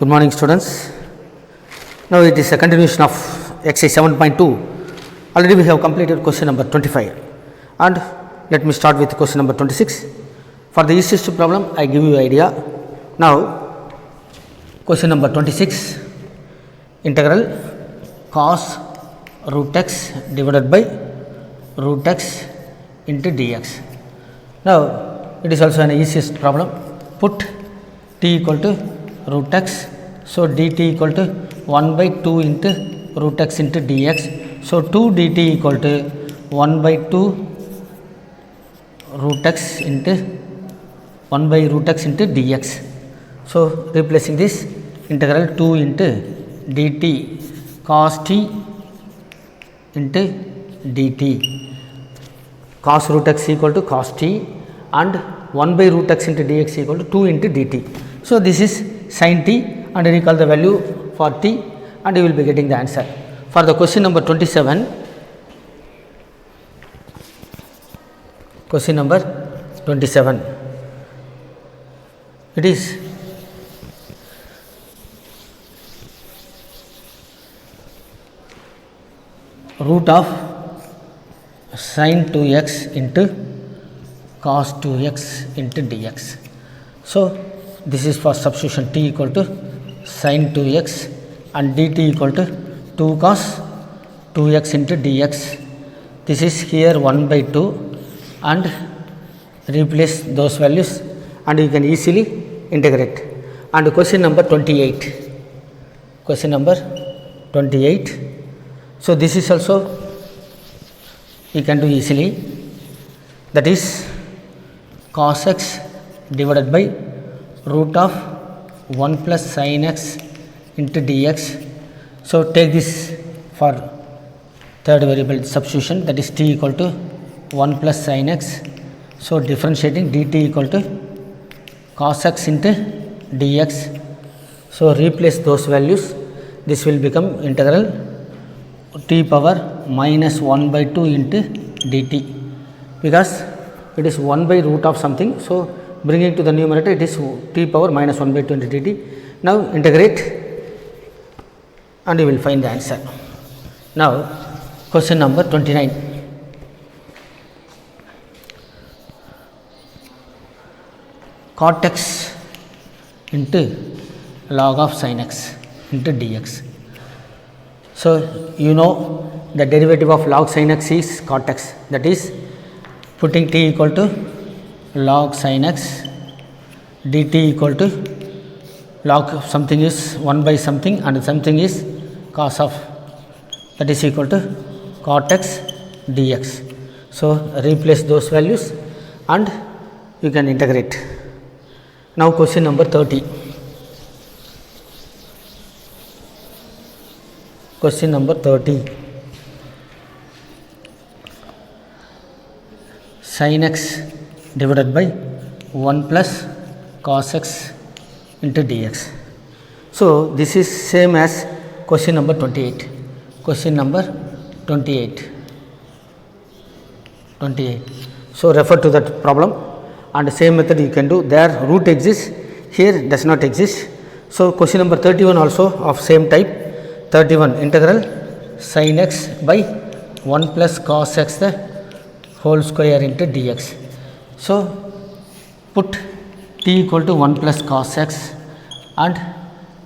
Good morning, students. Now it is a continuation of exercise 7.2. Already we have completed question number 25, and let me start with question number 26. For the easiest problem, I give you idea. Now question number 26, integral cos root x divided by root x into dx. Now it is also an easiest problem. Put t equal to root x, so dt equal to 1 by 2 into root x into dx. So 2 dt equal to 1 by 2 root x into 1 by root x into dx. So replacing this, integral 2 into dt cos t into dt. Cos root x equal to cos t and 1 by root x into dx equal to 2 into dt. So this is sin t, and recall the value for t, and you will be getting the answer. For the question number 27, question number 27, it is root of sin 2x into cos 2x into dx. So this is for substitution, t equal to sin 2x and dt equal to 2 cos 2x into dx. This is here 1 by 2, and replace those values and you can easily integrate. And question number 28, question number 28. So this is also you can do easily, that is cos x divided by root of 1 plus sin x into dx. So take this for third variable substitution, that is t equal to 1 plus sin x. So differentiating dt equal to cos x into dx. So replace those values, this will become integral t power minus 1 by 2 into dt, because it is 1 by root of something. So bringing to the numerator, it is t power minus 1 by 2 into dt. Now integrate and you will find the answer. Now question number 29, cot x into log of sin x into dx. So you know the derivative of log sin x is cot x, that is putting t equal to log sin x, dt equal to log of something is 1 by something and something is cos of, that is equal to cot x dx. So replace those values and you can integrate. Now question number 30. Question number 30. Sin x divided by 1 plus cos x into dx. So this is same as question number 28. Question number 28. So refer to that problem, and same method you can do. There root exists, here does not exist. So question number 31 also of same type. 31, integral sin x by 1 plus cos x the whole square into dx. So put t equal to 1 plus cos x and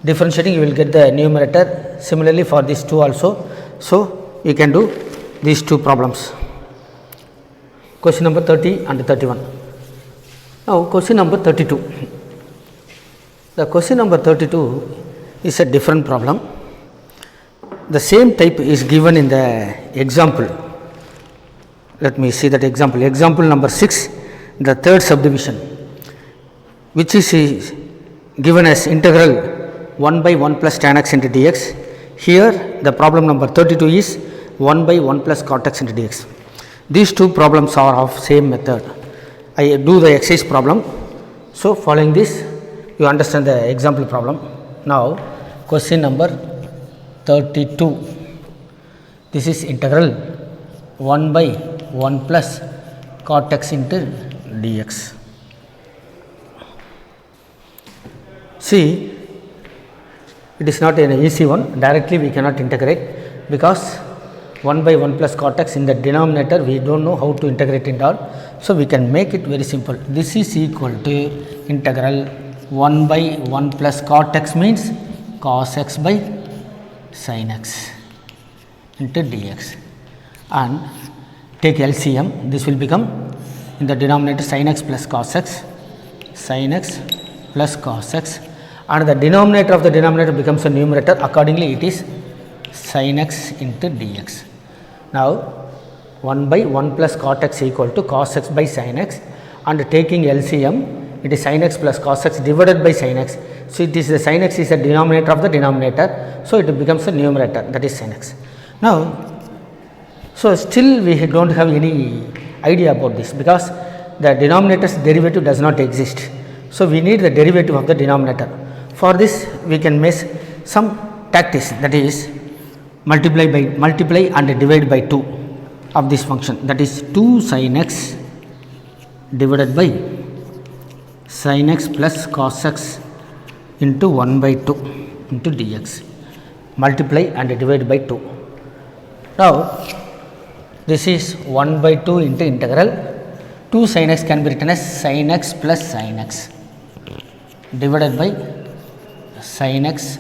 differentiating, you will get the numerator. Similarly for these two also. So you can do these two problems, question number 30 and 31. Now question number 32. The question number 32 is a different problem. The same type is given in the example. Let me see that example. Example number 6, the third subdivision, which is given as integral 1 by 1 plus tan x into dx. Here the problem number 32 is 1 by 1 plus cot x into dx. These two problems are of same method. I do the exercise problem. So following this, you understand the example problem. Now question number 32. This is integral 1 by 1 plus cot x into dx. See, it is not an easy one. Directly we cannot integrate, because 1 by 1 plus cot x in the denominator we don't know how to integrate it all. So we can make it very simple. This is equal to integral 1 by 1 plus cot x means cos x by sin x into dx, and take LCM. This will become in the denominator sin x plus cos x, sin x plus cos x, and the denominator of the denominator becomes a numerator. Accordingly, it is sin x into dx. Now 1 by 1 plus cot x equal to cos x by sin x, and taking LCM, it is sin x plus cos x divided by sin x. So it is the sin x is the denominator of the denominator, so it becomes a numerator, that is sin x. Now, so still we don't have any idea about this, because the denominator's derivative does not exist. So we need the derivative of the denominator. For this we can make some tactics, that is multiply and divide by 2 of this function, that is 2 sin x divided by sin x plus cos x into 1 by 2 into dx. Multiply and divide by 2. Now this is 1 by 2 into integral 2 sin x can be written as sin x plus sin x divided by sin x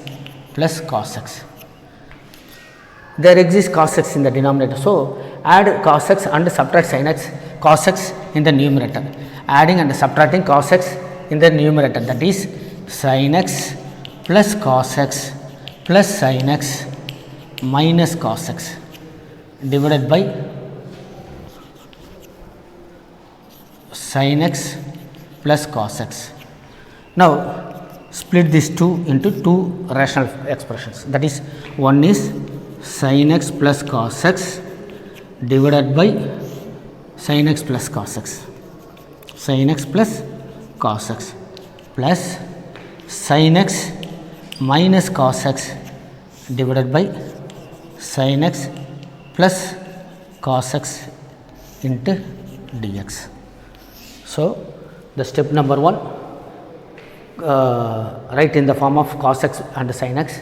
plus cos x. There exists cos x in the denominator, so add cos x and subtract sin x, cos x in the numerator. Adding and subtracting cos x in the numerator, that is sin x plus cos x plus sin x minus cos x divided by sin x plus cos x. Now split these two into two rational expressions, that is one is sin x plus cos x divided by sin x plus cos x, sin x plus cos x plus sin x minus cos x divided by sin x plus cos x into dx. So the step number 1, write in the form of cos x and sin x.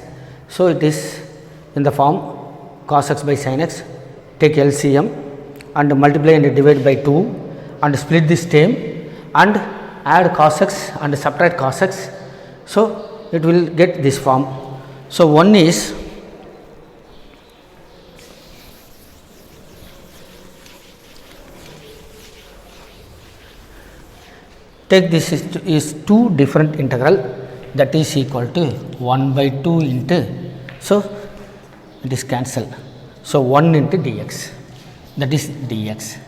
So it is in the form cos x by sin x, take LCM and multiply and divide by 2 and split this term and add cos x and subtract cos x. So it will get this form. So one is take this is two different integral, that is equal to 1 by 2 into, so it is cancelled. So 1 into dx, that is dx,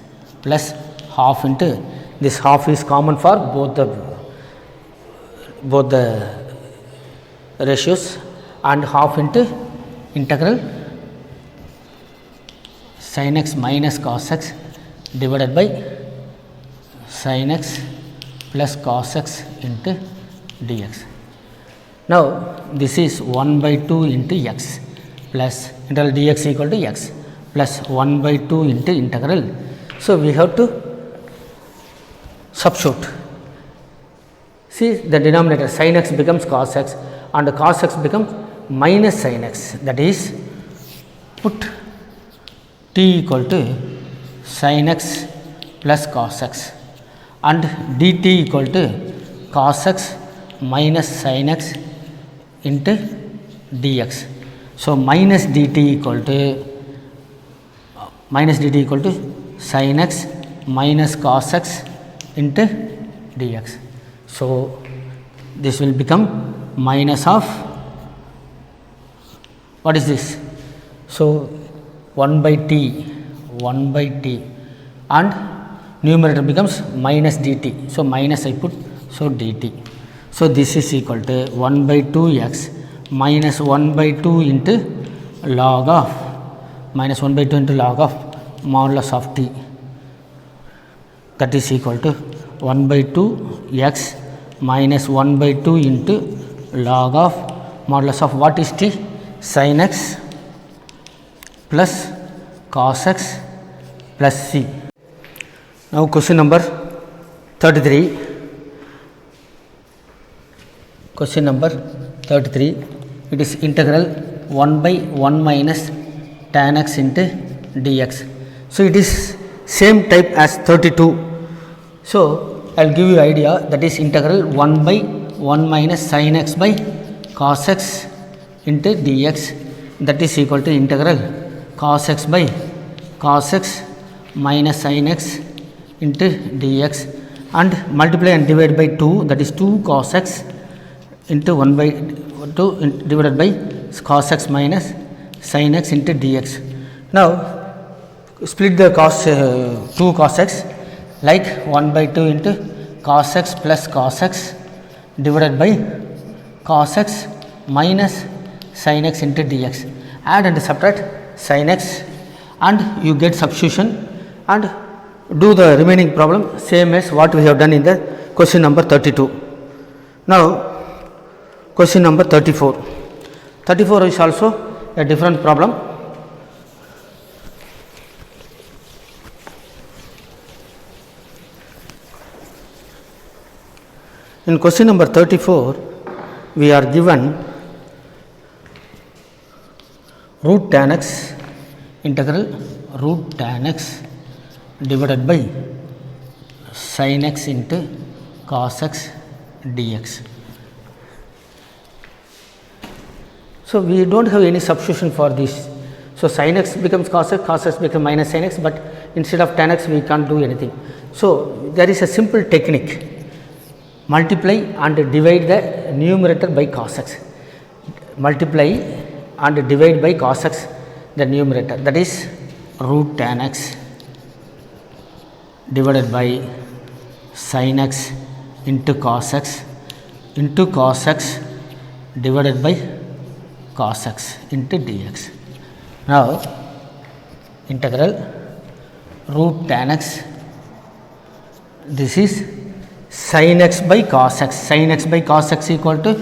plus half into, this half is common for both the ratios, and half into integral sin x minus cos x divided by sin x plus cos x into dx. Now this is 1 by 2 into x plus integral dx equal to x plus 1 by 2 into integral. So we have to substitute. See the denominator, sin x becomes cos x and cos x becomes minus sin x, that is put t equal to sin x plus cos x and dt equal to cos x minus sin x into dx. So minus dt equal to sin x minus cos x into dx. So this will become minus of, what is this? So 1 by t and numerator becomes minus dt. So minus I put, so dt. So this is equal to 1 by 2x minus 1 by 2 into log of, minus 1 by 2 into log of modulus of t, that is equal to 1 by 2 x minus 1 by 2 into log of modulus of what is t? Sin x plus cos x plus c. Now question number 33. Question number 33. it is integral 1 by 1 minus tan x into dx. So, it is same type as 32. So, I will give you idea, that is integral 1 by 1 minus sin x by cos x into dx, that is equal to integral cos x by cos x minus sin x into dx, and multiply and divide by 2, that is 2 cos x into 1 by 2 divided by cos x minus sin x into dx. Now, split the cos 2 cos x like 1 by 2 into cos x plus cos x divided by cos x minus sin x into dx. Add and subtract sin x and you get substitution, and do the remaining problem same as what we have done in the question number 32. Now, question number 34. 34 is also a different problem. In question number 34, we are given root tan x, integral root tan x divided by sin x into cos x dx. So, we do not have any substitution for this. So, sin x becomes cos x becomes minus sin x, but instead of tan x we can't do anything. So, there is a simple technique, multiply and divide the numerator by cos x, multiply and divide by cos x the numerator, that is root tan x divided by sin x into cos x divided by cos x into dx. Now, integral root tan x, this is sin x by cos x equal to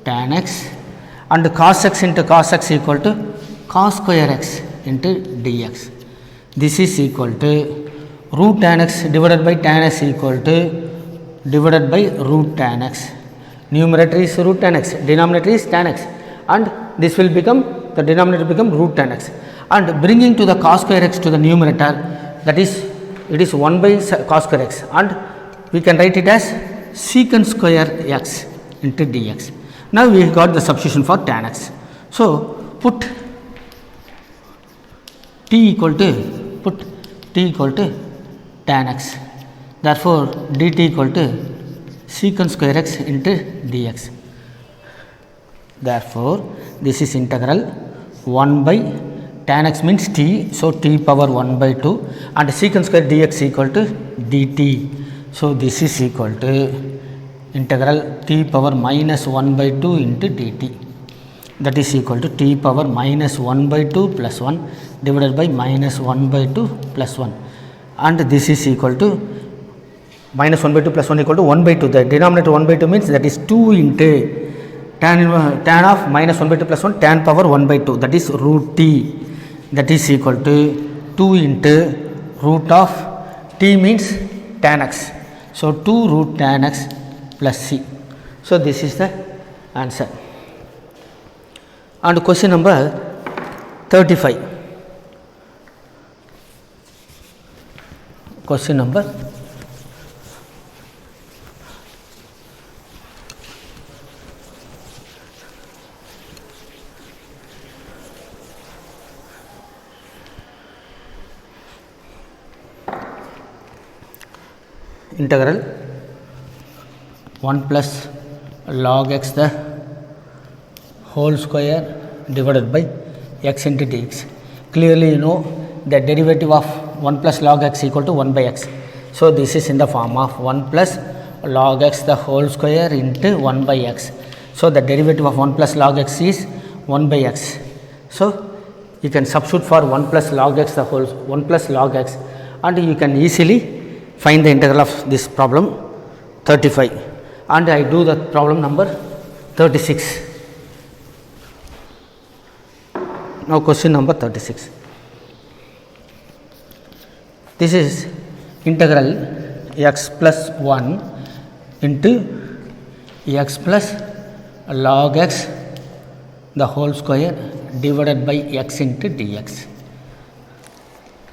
tan x, and cos x into cos x equal to cos square x into dx. This is equal to root tan x divided by tan x equal to divided by root tan x. Numerator is root tan x, denominator is tan x, and this will become, the denominator become root tan x, and bringing to the cos square x to the numerator, that is it is 1 by cos square x, and we can write it as secant square x into dx. Now, we got the substitution for tan x. So, put t equal to tan x, therefore, dt equal to secant square x into dx. Therefore, this is integral 1 by tan x means t, so t power 1 by 2, and secant square dx equal to dt. So, this is equal to integral t power minus 1 by 2 into dt, that is equal to t power minus 1 by 2 plus 1 divided by minus 1 by 2 plus 1, and this is equal to minus 1 by 2 plus 1 equal to 1 by 2. The denominator 1 by 2 means that is 2 into tan of minus 1 by 2 plus 1, tan power 1 by 2, that is root t, that is equal to 2 into root of t means tan x. So, 2 root tan x plus c. So, this is the answer. And question number 35. Question number 35. Integral 1 plus log x the whole square divided by x into dx. Clearly, you know the derivative of 1 plus log x equal to 1 by x. So, this is in the form of 1 plus log x the whole square into 1 by x. So, the derivative of 1 plus log x is 1 by x. So, you can substitute for 1 plus log x the whole 1 plus log x, and you can easily find the integral of this problem 35, and I do the problem number 36. Now, question number 36. This is integral x plus 1 into x plus log x the whole square divided by x into dx.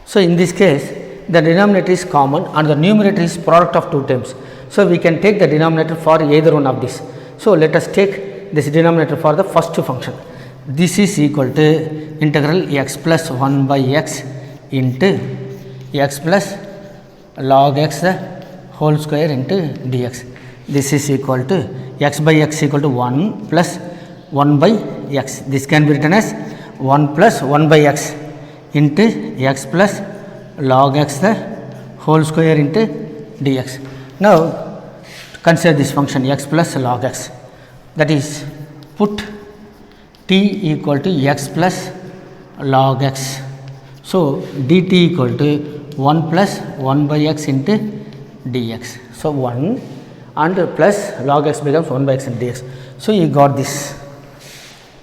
So, in this case the denominator is common and the numerator is product of two terms. So, we can take the denominator for either one of these. So, let us take this denominator for the first function. This is equal to integral x plus 1 by x into x plus log x the whole square into dx. This is equal to x by x equal to 1 plus 1 by x. This can be written as 1 plus 1 by x into x plus log x the whole square into dx. Now, consider this function x plus log x, that is put t equal to x plus log x. So, dt equal to 1 plus 1 by x into dx. So, 1 and plus log x becomes 1 by x into dx. So, you got this.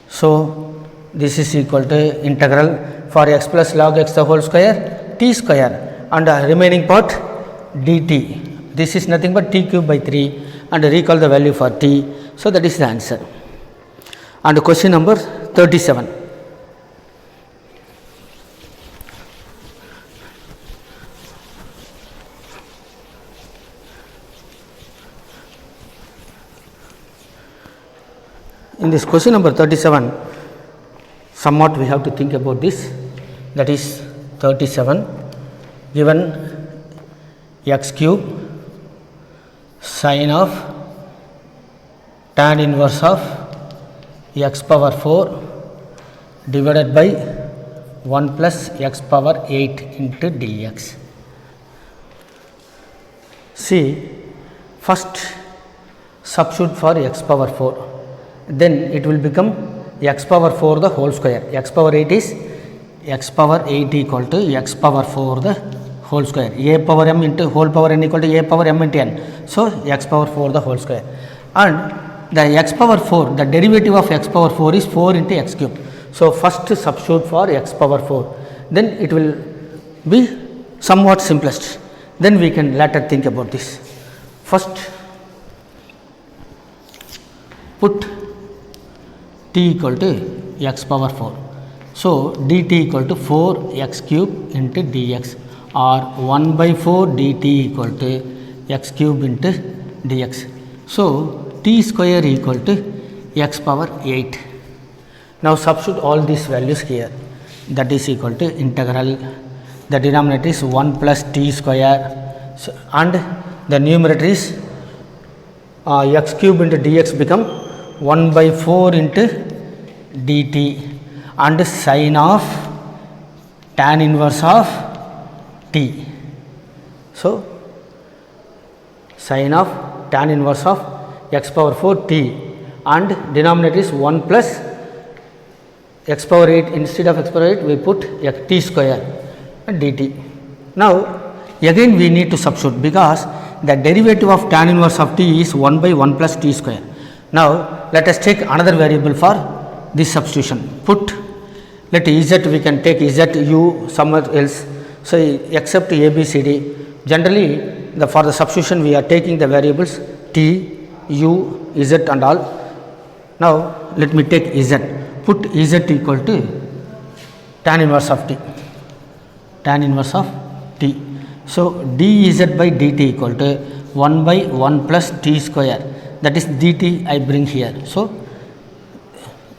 So, this is equal to integral for x plus log x the whole square t square and remaining part dt. This is nothing but t cube by 3 and recall the value for t. So, that is the answer. And question number 37. In this question number 37, somewhat we have to think about this, that is 37 given x cube sine of tan inverse of x power 4 divided by 1 plus x power 8 into dx. See, first substitute for x power 4, then it will become x power 4 the whole square. X power 8 is x power 8 equal to x power 4 the whole square. A power m into whole power n equal to a power m into n. So, x power 4 the whole square, and the x power 4, the derivative of x power 4 is 4 into x cube. So, first substitute for x power 4, then it will be somewhat simplest. Then we can later think about this. First put t equal to x power 4. So, dt equal to 4 x cube into dx, or 1 by 4 dt equal to x cube into dx. So, t square equal to x power 8. Now, substitute all these values here, that is equal to integral, the denominator is 1 plus t square, so, and the numerator is x cube into dx become 1 by 4 into dt and sine of tan inverse of t. So, sine of tan inverse of x power 4 t, and denominator is 1 plus x power 8, instead of x power 8 we put t square and dt. Now, again we need to substitute, because the derivative of tan inverse of t is 1 by 1 plus t square. Now, let us take another variable for this substitution. Put, let z, we can take z u somewhere else. So, except a b c d, generally for the substitution we are taking the variables t, u, z and all. Now, let me take z. Put z equal to tan inverse of t, tan inverse of t. So, dz by dt equal to 1 by 1 plus t square, that is dt I bring here. So,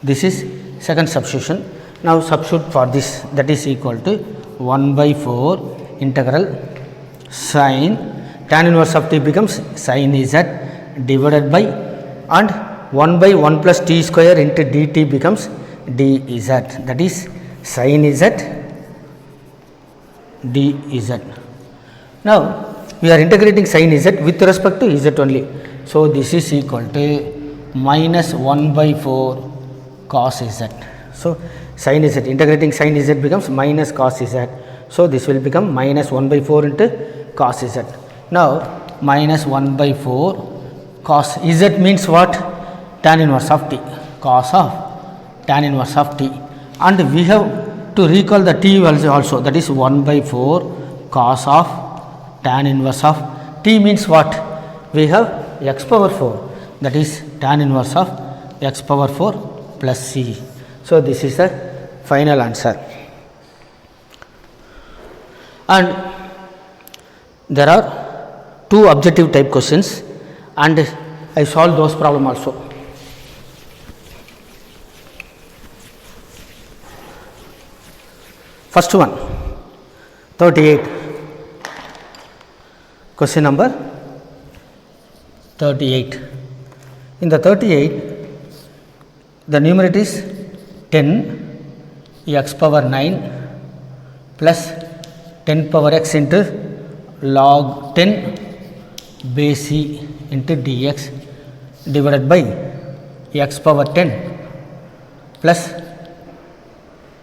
this is second substitution. Now, substitute for this, that is equal to 1 by 4 integral sine tan inverse of t becomes sine z divided by, and 1 by 1 plus t square into dt becomes dz, that is sine z dz. Now, we are integrating sine z with respect to z only. So, this is equal to minus 1 by 4 cos z. So, sin z, integrating sin z becomes minus cos z. So, this will become minus 1 by 4 into cos z. Now, minus 1 by 4 cos z means what? Tan inverse of t, cos of tan inverse of t, and we have to recall the t value also, that is 1 by 4 cos of tan inverse of t means what? We have x power 4, that is tan inverse of x power 4 plus c. So, this is the final answer. And there are two objective type questions, and I solved those problem also. First one, 38. Question number 38. In the 38, the numerator is 10 x power 9 plus 10 power x into log 10 base e into dx divided by x power 10 plus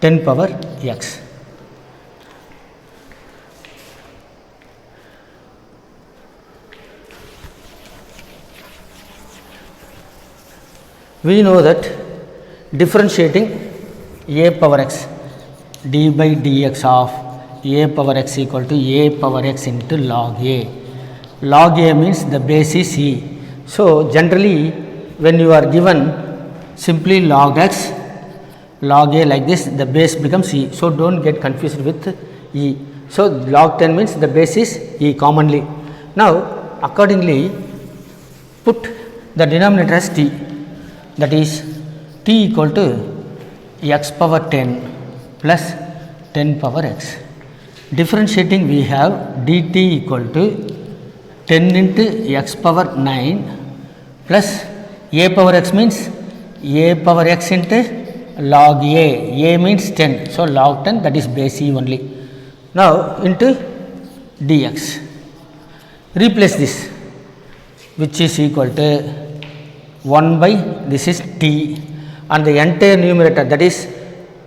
10 power x. We know that differentiating a power x d by dx of a power x equal to a power x into log a. Log a means the base is e. So, generally when you are given simply log x, log a like this, the base becomes e. So, do not get confused with e. So, log 10 means the base is e commonly. Now, accordingly put the denominator as t, that is t equal to x power 10 plus 10 power x. Differentiating we have dt equal to 10 into x power 9 plus a power x means a power x into log a means 10. So, log 10, that is base e only. Now, into dx, replace this, which is equal to 1 by this is t, and the entire numerator, that is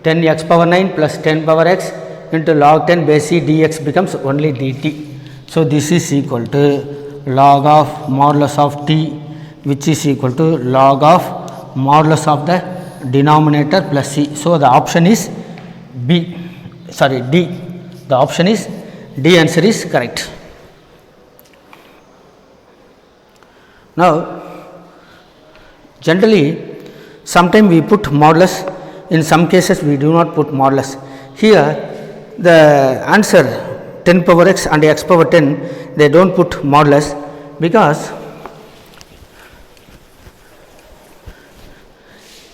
10 x power 9 plus 10 power x into log 10 base e dx becomes only dt. So, this is equal to log of modulus of t, which is equal to log of modulus of the denominator plus c. So, the option is D. The option is D, answer is correct. Now, generally sometimes we put modulus, in some cases we do not put modulus. Here the answer 10 power x and x power 10, they do not put modulus because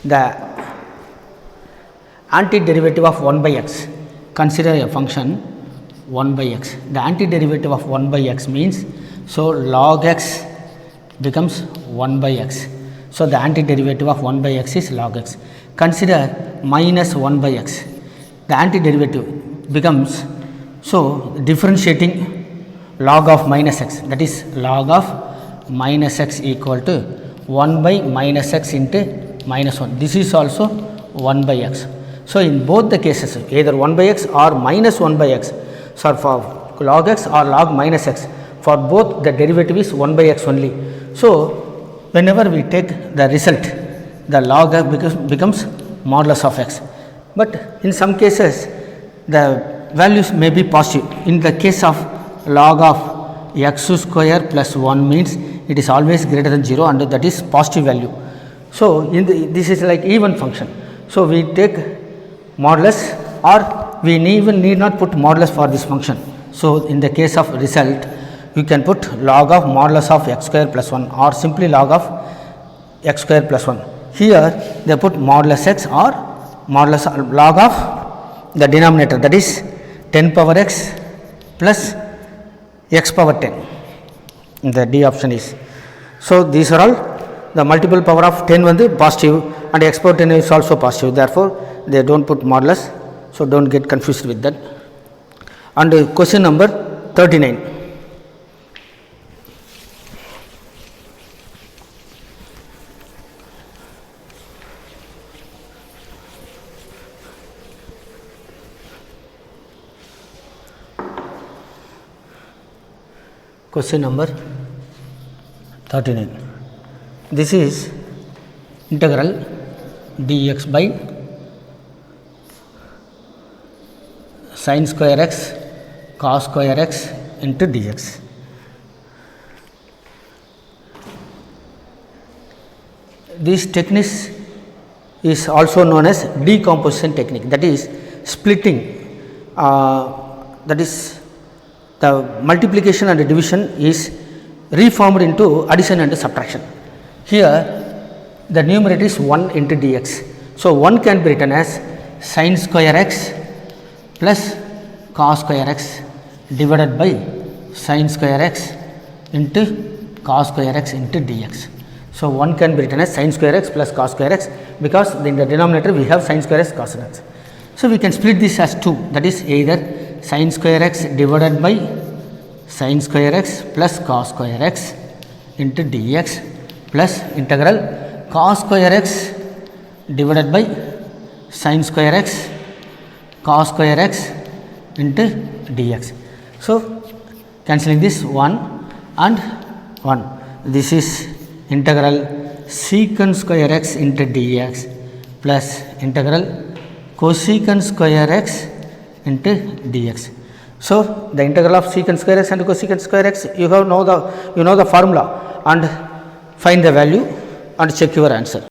the antiderivative of 1 by x, consider a function 1 by x, the antiderivative of 1 by x means, so log x becomes 1 by x. So, the antiderivative of 1 by x is log x. Consider minus 1 by x, the antiderivative becomes, so differentiating log of minus x, that is log of minus x equal to 1 by minus x into minus 1. This is also 1 by x. So, in both the cases, either 1 by x or minus 1 by x, so for log x or log minus x, for both the derivative is 1 by x only. So, whenever we take the result, the log becomes modulus of x, but in some cases the values may be positive. In the case of log of x square plus 1 means it is always greater than 0 and that is positive value. So, this is like even function. So, we take modulus, or we even need not put modulus for this function. So, in the case of result, you can put log of modulus of x square plus 1 or simply log of x square plus 1. Here they put modulus x or modulus log of the denominator, that is 10 power x plus x power 10. The D option is. So, these are all the multiple power of 10 one positive and x power 10 is also positive, therefore, they do not put modulus. So, do not get confused with that. And question number 39. Question number 39. This is integral dx by sin square x cos square x into dx. These techniques is also known as decomposition technique, that is splitting, that is the multiplication and division is reformed into addition and subtraction. Here the numerator is 1 into dx. So 1 can be written as sin square x plus cos square x divided by sin square x into cos square x into dx. So 1 can be written as sin square x plus cos square x, because in the denominator we have sin square x cos square x. So we can split this as 2, that is either sin square x divided by sin square x plus cos square x into dx plus integral cos square x divided by sin square x cos square x into dx. So cancelling this 1 and 1, this is integral secant square x into dx plus integral cosecant square x into dx. So the integral of secant square x and cosecant square x, you know the formula, and find the value and check your answer.